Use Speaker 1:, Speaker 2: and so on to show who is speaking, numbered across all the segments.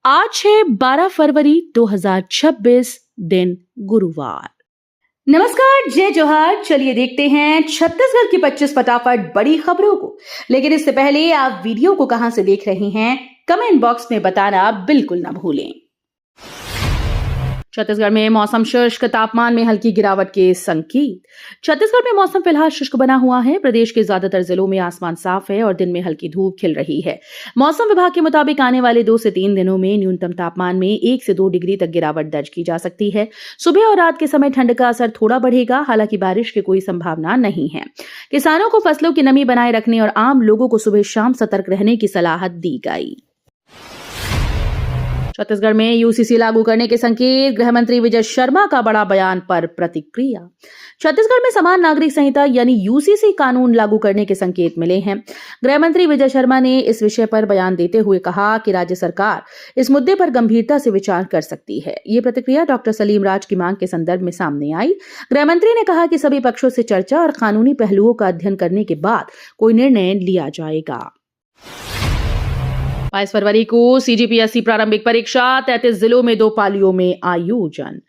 Speaker 1: आज है 12 फरवरी 2026 दिन गुरुवार। नमस्कार, जय जोहार। चलिए देखते हैं छत्तीसगढ़ की 25 फटाफट बड़ी खबरों को। लेकिन इससे पहले आप वीडियो को कहां से देख रहे हैं, कमेंट बॉक्स में बताना बिल्कुल ना भूलें। छत्तीसगढ़ में मौसम शुष्क, तापमान में हल्की गिरावट के संकेत। छत्तीसगढ़ में मौसम फिलहाल शुष्क बना हुआ है। प्रदेश के ज्यादातर जिलों में आसमान साफ है और दिन में हल्की धूप खिल रही है। मौसम विभाग के मुताबिक आने वाले 2 से 3 दिनों में न्यूनतम तापमान में 1 से 2 डिग्री तक गिरावट दर्ज की जा सकती है। सुबह और रात के समय ठंड का असर थोड़ा बढ़ेगा, हालांकि बारिश की कोई संभावना नहीं है। किसानों को फसलों की नमी बनाए रखने और आम लोगों को सुबह शाम सतर्क रहने की सलाह दी गई। छत्तीसगढ़ में यूसीसी लागू करने के संकेत। गृह मंत्री विजय शर्मा का बड़ा बयान पर प्रतिक्रिया। छत्तीसगढ़ में समान नागरिक संहिता यानी यूसीसी कानून लागू करने के संकेत मिले हैं। गृह मंत्री विजय शर्मा ने इस विषय पर बयान देते हुए कहा कि राज्य सरकार इस मुद्दे पर गंभीरता से विचार कर सकती है। ये प्रतिक्रिया डॉक्टर सलीम राज की मांग के संदर्भ में सामने आई। गृह मंत्री ने कहा कि सभी पक्षों से चर्चा और कानूनी पहलुओं का अध्ययन करने के बाद कोई निर्णय लिया जाएगा। 22 फरवरी को सीजीपीएससी प्रारंभिक परीक्षा, 33 जिलों में 2 पालियों में आयोजन।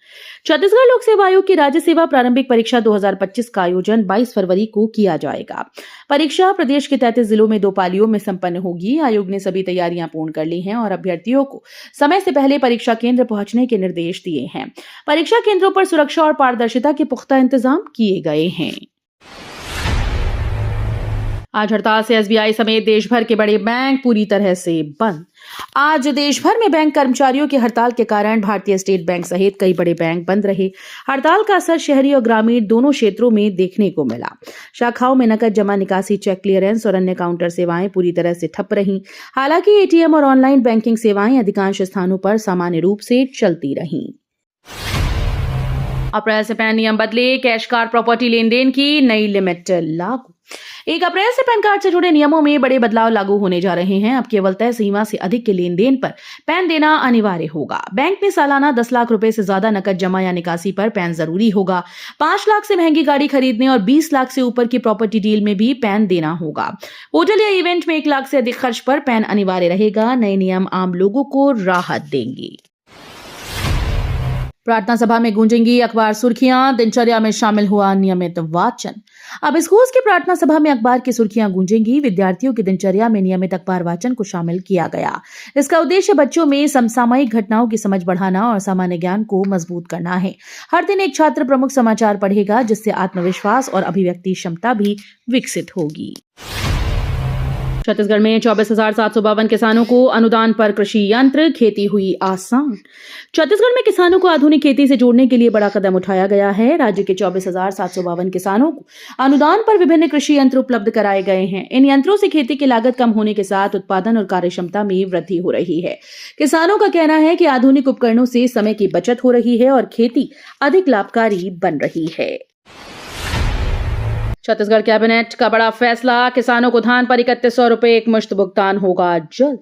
Speaker 1: छत्तीसगढ़ लोक सेवा आयोग की राज्य सेवा प्रारंभिक परीक्षा 2025 का आयोजन 22 फरवरी को किया जाएगा। परीक्षा प्रदेश के 33 जिलों में 2 पालियों में संपन्न होगी। आयोग ने सभी तैयारियां पूर्ण कर ली हैं और अभ्यर्थियों को समय से पहले परीक्षा केंद्र पहुंचने के निर्देश दिए हैं। परीक्षा केंद्रों पर सुरक्षा और पारदर्शिता के पुख्ता इंतजाम किए गए हैं। आज हड़ताल से एसबीआई समेत देश भर के बड़े बैंक पूरी तरह से बंद। आज देश भर में बैंक कर्मचारियों की हड़ताल के कारण भारतीय स्टेट बैंक सहित कई बड़े बैंक बंद रहे। हड़ताल का असर शहरी और ग्रामीण दोनों क्षेत्रों में देखने को मिला। शाखाओं में नकद जमा निकासी, चेक क्लियरेंस और अन्य काउंटर सेवाएं पूरी तरह से ठप रहीं। हालांकि एटीएम और ऑनलाइन बैंकिंग सेवाएं अधिकांश स्थानों पर सामान्य रूप से चलती रहीं। अप्रैल से पैन नियम बदले, कैश कार्ड प्रॉपर्टी लेन देन की नई लिमिट लागू। 1 अप्रैल से पैन कार्ड से जुड़े नियमों में बड़े बदलाव लागू होने जा रहे हैं। अब केवल तय सीमा से अधिक के लेन देन पर पैन देना अनिवार्य होगा। बैंक में सालाना 10 लाख रुपए से ज्यादा नकद जमा या निकासी पर पैन जरूरी होगा। 5 लाख से महंगी गाड़ी खरीदने और 20 लाख से ऊपर की प्रॉपर्टी डील में भी पैन देना होगा। होटल या इवेंट में 1 लाख से अधिक खर्च पर पैन अनिवार्य रहेगा। नए नियम आम लोगों को राहत देंगे। प्रार्थना सभा में गूंजेंगी अखबार सुर्खियां। दिनचर्या में शामिल हुआ नियमित वाचन। अब स्कूल की प्रार्थना सभा में अखबार की सुर्खियां गूंजेंगी। विद्यार्थियों की दिनचर्या में नियमित अखबार वाचन को शामिल किया गया। इसका उद्देश्य बच्चों में समसामयिक घटनाओं की समझ बढ़ाना और सामान्य ज्ञान को मजबूत करना है। हर दिन एक छात्र प्रमुख समाचार पढ़ेगा, जिससे आत्मविश्वास और अभिव्यक्ति क्षमता भी विकसित होगी। छत्तीसगढ़ में 24,752 किसानों को अनुदान पर कृषि यंत्र, खेती हुई आसान। छत्तीसगढ़ में किसानों को आधुनिक खेती से जोड़ने के लिए बड़ा कदम उठाया गया है। राज्य के 24,752 किसानों को अनुदान पर विभिन्न कृषि यंत्र उपलब्ध कराए गए हैं। इन यंत्रों से खेती की लागत कम होने के साथ उत्पादन और कार्यक्षमता में वृद्धि हो रही है। किसानों का कहना है कि आधुनिक उपकरणों से समय की बचत हो रही है और खेती अधिक लाभकारी बन रही है। छत्तीसगढ़ कैबिनेट का बड़ा फैसला, किसानों को धान पर 3100 रुपए एकमुश्त भुगतान होगा जल्द।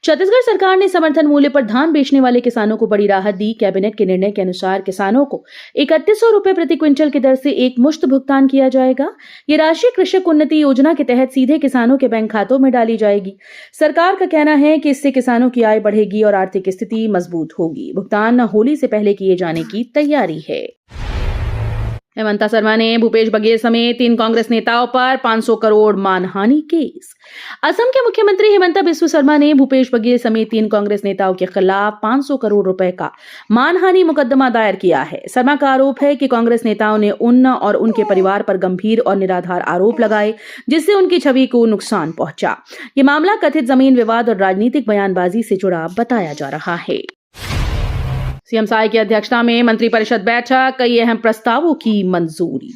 Speaker 1: छत्तीसगढ़ सरकार ने समर्थन मूल्य पर धान बेचने वाले किसानों को बड़ी राहत दी। कैबिनेट के निर्णय के अनुसार किसानों को 3100 रुपए प्रति क्विंटल की दर से एकमुश्त भुगतान किया जाएगा। ये राशि कृषक उन्नति योजना के तहत सीधे किसानों के बैंक खातों में डाली जाएगी। सरकार का कहना है कि इससे किसानों की आय बढ़ेगी और आर्थिक स्थिति मजबूत होगी। भुगतान होली से पहले किए जाने की तैयारी है। हेमंता शर्मा ने भूपेश बघेल समेत 3 कांग्रेस नेताओं पर 500 करोड़ मानहानि केस। असम के मुख्यमंत्री हेमंता बिस्वा शर्मा ने भूपेश बघेल समेत 3 कांग्रेस नेताओं के खिलाफ 500 करोड़ रुपए का मानहानि मुकदमा दायर किया है। शर्मा का आरोप है कि कांग्रेस नेताओं ने उन और उनके परिवार पर गंभीर और निराधार आरोप लगाए, जिससे उनकी छवि को नुकसान पहुंचा। ये मामला कथित जमीन विवाद और राजनीतिक बयानबाजी से जुड़ा बताया जा रहा है। सीएम साय की अध्यक्षता में मंत्रिपरिषद बैठक, कई अहम प्रस्तावों की मंजूरी।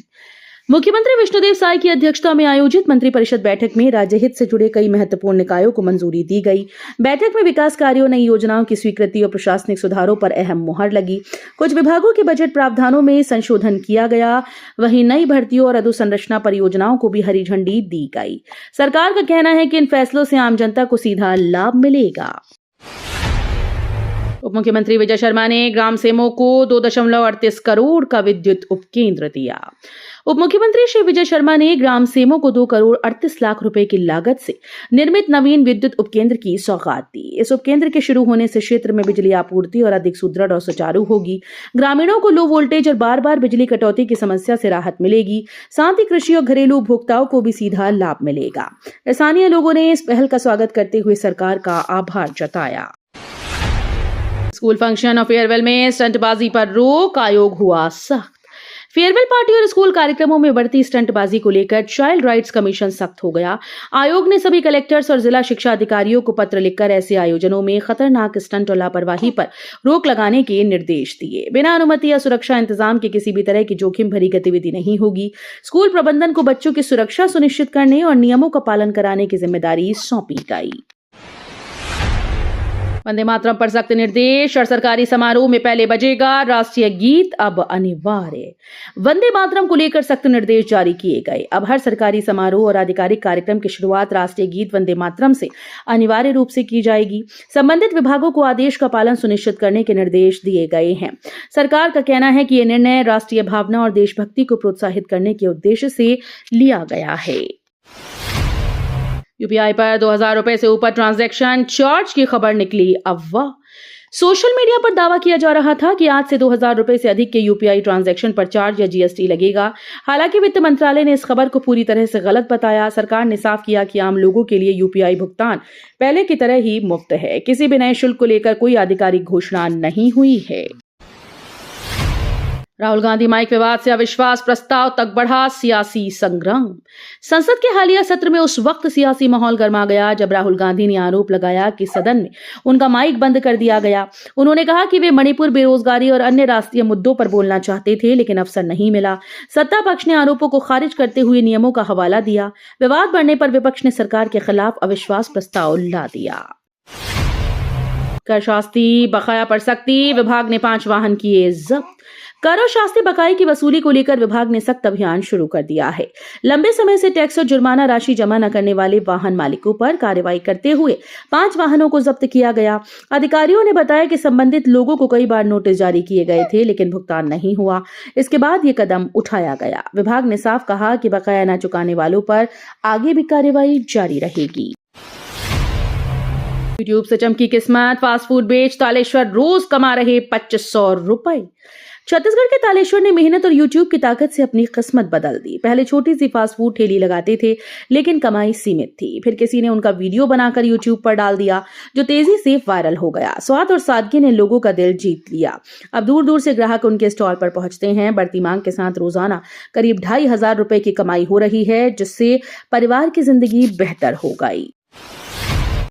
Speaker 1: मुख्यमंत्री विष्णुदेव साय की अध्यक्षता में आयोजित मंत्रिपरिषद बैठक में राज्य हित से जुड़े कई महत्वपूर्ण निकायों को मंजूरी दी गई। बैठक में विकास कार्यों, नई योजनाओं की स्वीकृति और प्रशासनिक सुधारों पर अहम मुहर लगी। कुछ विभागों के बजट प्रावधानों में संशोधन किया गया। वहीं नई भर्तियों और अधोसंरचना परियोजनाओं को भी हरी झंडी दी गई। सरकार का कहना है कि इन फैसलों से आम जनता को सीधा लाभ मिलेगा। उप मुख्यमंत्री विजय शर्मा ने ग्राम सेमों को 2.38 करोड़ का विद्युत उपकेंद्र दिया। उप मुख्यमंत्री श्री विजय शर्मा ने ग्राम सेमों को 2 करोड़ 38 लाख रुपए की लागत से निर्मित नवीन विद्युत उपकेंद्र की सौगात दी। इस उपकेंद्र के शुरू होने से क्षेत्र में बिजली आपूर्ति और अधिक सुदृढ़ और सुचारू होगी। ग्रामीणों को लो वोल्टेज और बार बार बिजली कटौती की समस्या से राहत मिलेगी। साथ ही कृषि और घरेलू उपभोक्ताओं को भी सीधा लाभ मिलेगा। स्थानीय लोगों ने इस पहल का स्वागत करते हुए सरकार का आभार जताया। स्कूल फंक्शन और फेयरवेल में स्टंटबाजी पर रोक, आयोग हुआ सख्त। फेयरवेल पार्टी और स्कूल कार्यक्रमों में बढ़ती स्टंटबाजी को लेकर चाइल्ड राइट्स कमीशन सख्त हो गया। आयोग ने सभी कलेक्टर्स और जिला शिक्षा अधिकारियों को पत्र लिखकर ऐसे आयोजनों में खतरनाक स्टंट और लापरवाही पर रोक लगाने के निर्देश दिए। बिना अनुमति या सुरक्षा इंतजाम के किसी भी तरह की जोखिम भरी गतिविधि नहीं होगी। स्कूल प्रबंधन को बच्चों की सुरक्षा सुनिश्चित करने और नियमों का पालन कराने की जिम्मेदारी सौंपी गई। वंदे मातरम पर सख्त निर्देश और सरकारी समारोह में पहले बजेगा राष्ट्रीय गीत, अब अनिवार्य। वंदे मातरम को लेकर सख्त निर्देश जारी किए गए। अब हर सरकारी समारोह और आधिकारिक कार्यक्रम की शुरुआत राष्ट्रीय गीत वंदे मातरम से अनिवार्य रूप से की जाएगी। संबंधित विभागों को आदेश का पालन सुनिश्चित करने के निर्देश दिए गए हैं। सरकार का कहना है कि यह निर्णय राष्ट्रीय भावना और देशभक्ति को प्रोत्साहित करने के उद्देश्य से लिया गया है। यूपीआई पर 2000 रुपए से ऊपर ट्रांजैक्शन चार्ज की खबर निकली अफवाह। सोशल मीडिया पर दावा किया जा रहा था कि आज से 2000 रुपए से अधिक के यूपीआई ट्रांजैक्शन पर चार्ज या जीएसटी लगेगा। हालांकि वित्त मंत्रालय ने इस खबर को पूरी तरह से गलत बताया। सरकार ने साफ किया कि आम लोगों के लिए यूपीआई भुगतान पहले की तरह ही मुफ्त है। किसी भी नए शुल्क को लेकर कोई आधिकारिक घोषणा नहीं हुई है। राहुल गांधी माइक विवाद से अविश्वास प्रस्ताव तक बढ़ा सियासी संग्राम। संसद के हालिया सत्र में उस वक्त सियासी माहौल गर्मा गया जब राहुल गांधी ने आरोप लगाया कि सदन में उनका माइक बंद कर दिया गया। उन्होंने कहा कि वे मणिपुर, बेरोजगारी और अन्य राष्ट्रीय मुद्दों पर बोलना चाहते थे, लेकिन अवसर नहीं मिला। सत्ता पक्ष ने आरोपों को खारिज करते हुए नियमों का हवाला दिया। विवाद बढ़ने पर विपक्ष ने सरकार के खिलाफ अविश्वास प्रस्ताव ला दिया। कर शास्ती बकाया पर सख्ती, विभाग ने 5 वाहन किए जब्त। कर और शास्ती बकाये की वसूली को लेकर विभाग ने सख्त अभियान शुरू कर दिया है। लंबे समय से टैक्स और जुर्माना राशि जमा न करने वाले वाहन मालिकों पर कार्रवाई करते हुए 5 वाहनों को जब्त किया गया। अधिकारियों ने बताया कि संबंधित लोगों को कई बार नोटिस जारी किए गए थे, लेकिन भुगतान नहीं हुआ। इसके बाद ये कदम उठाया गया। विभाग ने साफ कहा कि बकाया न चुकाने वालों पर आगे भी कार्रवाई जारी रहेगी। यूट्यूब से चमकी किस्मत, फास्ट फूड बेच तालेश्वर रोज कमा रहे 2500 रुपए। छत्तीसगढ़ के तालेश्वर ने मेहनत और यूट्यूब की ताकत से अपनी किस्मत बदल दी। पहले छोटी सी फास्ट फूड ठेली लगाते थे, लेकिन कमाई सीमित थी। फिर किसी ने उनका वीडियो बनाकर यूट्यूब पर डाल दिया, जो तेजी से वायरल हो गया। स्वाद और सादगी ने लोगों का दिल जीत लिया। अब दूर दूर से ग्राहक उनके स्टॉल पर पहुंचते हैं। बढ़ती मांग के साथ रोजाना करीब 2500 रुपए की कमाई हो रही है, जिससे परिवार की जिंदगी बेहतर हो गई।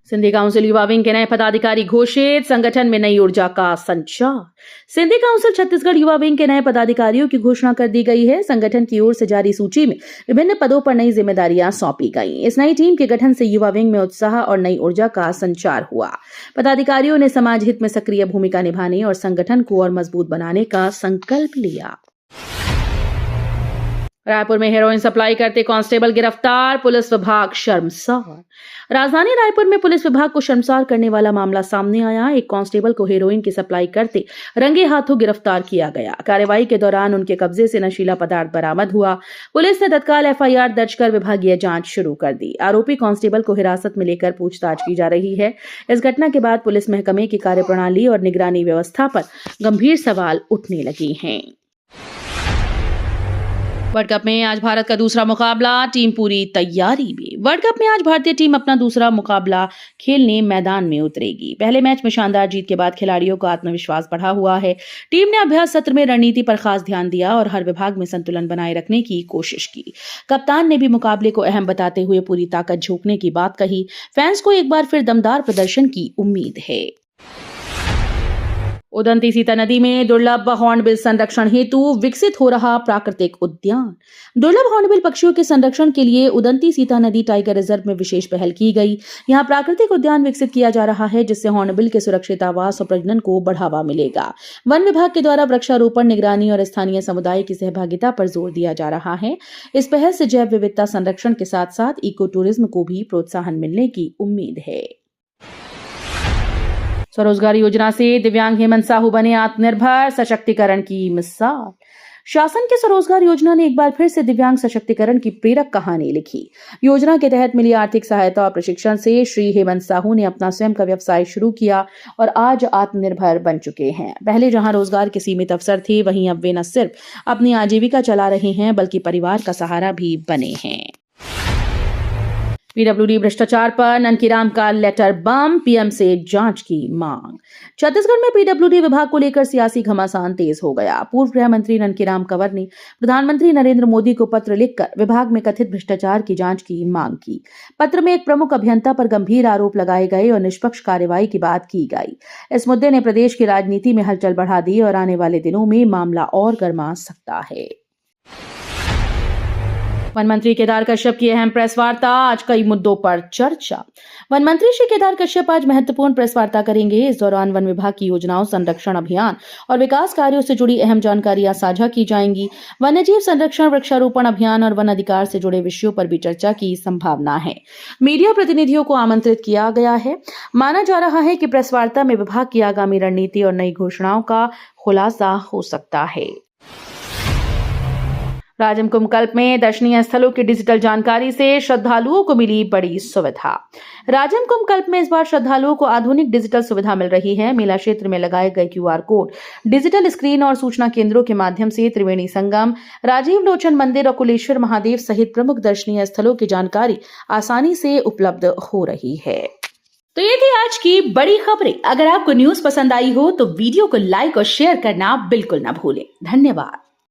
Speaker 1: सिंधी काउंसिल युवा विंग के नए पदाधिकारी घोषित, संगठन में नई ऊर्जा का संचार। सिंधी काउंसिल छत्तीसगढ़ युवा विंग के नए पदाधिकारियों की घोषणा कर दी गई है। संगठन की ओर से जारी सूची में विभिन्न पदों पर नई जिम्मेदारियां सौंपी गई। इस नई टीम के गठन से युवा विंग में उत्साह और नई ऊर्जा का संचार हुआ। पदाधिकारियों ने समाज हित में सक्रिय भूमिका निभाने और संगठन को और मजबूत बनाने का संकल्प लिया। रायपुर में हेरोइन सप्लाई करते कांस्टेबल गिरफ्तार, पुलिस विभाग शर्मसार। राजधानी रायपुर में पुलिस विभाग को शर्मसार करने वाला मामला सामने आया। एक कांस्टेबल को हेरोइन की सप्लाई करते रंगे हाथों गिरफ्तार किया गया। कार्रवाई के दौरान उनके कब्जे से नशीला पदार्थ बरामद हुआ। पुलिस ने तत्काल एफआईआर दर्ज कर विभागीय जांच शुरू कर दी। आरोपी कांस्टेबल को हिरासत में लेकर पूछताछ की जा रही है। इस घटना के बाद पुलिस महकमे की कार्यप्रणाली और निगरानी व्यवस्था पर गंभीर सवाल उठने लगे हैं। वर्ल्ड कप में आज भारत का दूसरा मुकाबला, टीम पूरी तैयारी में। वर्ल्ड कप में आज भारतीय टीम अपना दूसरा मुकाबला खेलने मैदान में उतरेगी। पहले मैच में शानदार जीत के बाद खिलाड़ियों का आत्मविश्वास बढ़ा हुआ है। टीम ने अभ्यास सत्र में रणनीति पर खास ध्यान दिया और हर विभाग में संतुलन बनाए रखने की कोशिश की। कप्तान ने भी मुकाबले को अहम बताते हुए पूरी ताकत झोंकने की बात कही। फैंस को एक बार फिर दमदार प्रदर्शन की उम्मीद है। उदंती सीता नदी में दुर्लभ हॉर्नबिल संरक्षण हेतु विकसित हो रहा प्राकृतिक उद्यान। दुर्लभ हॉर्नबिल पक्षियों के संरक्षण के लिए उदंती सीता नदी टाइगर रिजर्व में विशेष पहल की गई। यहाँ प्राकृतिक उद्यान विकसित किया जा रहा है, जिससे हॉर्नबिल के सुरक्षित आवास और प्रजनन को बढ़ावा मिलेगा। वन विभाग के द्वारा वृक्षारोपण, निगरानी और स्थानीय समुदाय की सहभागिता पर जोर दिया जा रहा है। इस पहल से जैव विविधता संरक्षण के साथ साथ इको टूरिज्म को भी प्रोत्साहन मिलने की उम्मीद है। स्वरोजगार योजना से दिव्यांग हेमंत साहू बने आत्मनिर्भर सशक्तिकरण की मिसाल। शासन के स्वरोजगार योजना ने एक बार फिर से दिव्यांग सशक्तिकरण की प्रेरक कहानी लिखी। योजना के तहत मिली आर्थिक सहायता और प्रशिक्षण से श्री हेमंत साहू ने अपना स्वयं का व्यवसाय शुरू किया और आज आत्मनिर्भर बन चुके हैं। पहले जहां रोजगार के सीमित अवसर थे, वहीं अब वे न सिर्फ अपनी आजीविका चला रहे हैं बल्कि परिवार का सहारा भी बने हैं। पीडब्ल्यूडी भ्रष्टाचार पर ननकीराम का लेटर बम, पीएम से जांच की मांग। छत्तीसगढ़ में पीडब्ल्यूडी विभाग को लेकर सियासी घमासान तेज हो गया। पूर्व गृह मंत्री ननकीराम कंवर ने प्रधानमंत्री नरेंद्र मोदी को पत्र लिखकर विभाग में कथित भ्रष्टाचार की जांच की मांग की। पत्र में एक प्रमुख अभियंता पर गंभीर आरोप लगाए गए और निष्पक्ष कार्रवाई की बात की गई। इस मुद्दे ने प्रदेश की राजनीति में हलचल बढ़ा दी और आने वाले दिनों में मामला और गर्मा सकता है। वन मंत्री केदार कश्यप की अहम प्रेस वार्ता, आज कई मुद्दों पर चर्चा। वन मंत्री श्री केदार कश्यप आज महत्वपूर्ण प्रेस वार्ता करेंगे। इस दौरान वन विभाग की योजनाओं, संरक्षण अभियान और विकास कार्यों से जुड़ी अहम जानकारियां साझा की जाएंगी। वन्यजीव संरक्षण, वृक्षारोपण अभियान और वन अधिकार से जुड़े विषयों पर भी चर्चा की संभावना है। मीडिया प्रतिनिधियों को आमंत्रित किया गया है। माना जा रहा है कि प्रेस वार्ता में विभाग की आगामी रणनीति और नई घोषणाओं का खुलासा हो सकता है। राजम कुंभकल्प में दर्शनीय स्थलों की डिजिटल जानकारी से श्रद्धालुओं को मिली बड़ी सुविधा। राजम कुंभकल्प में इस बार श्रद्धालुओं को आधुनिक डिजिटल सुविधा मिल रही है। मेला क्षेत्र में लगाए गए QR कोड, डिजिटल स्क्रीन और सूचना केंद्रों के माध्यम से त्रिवेणी संगम, राजीव लोचन मंदिर और कुलेश्वर महादेव सहित प्रमुख दर्शनीय स्थलों की जानकारी आसानी से उपलब्ध हो रही है। तो ये थी आज की बड़ी खबरें। अगर आपको न्यूज पसंद आई हो तो वीडियो को लाइक और शेयर करना बिल्कुल ना भूलें। धन्यवाद।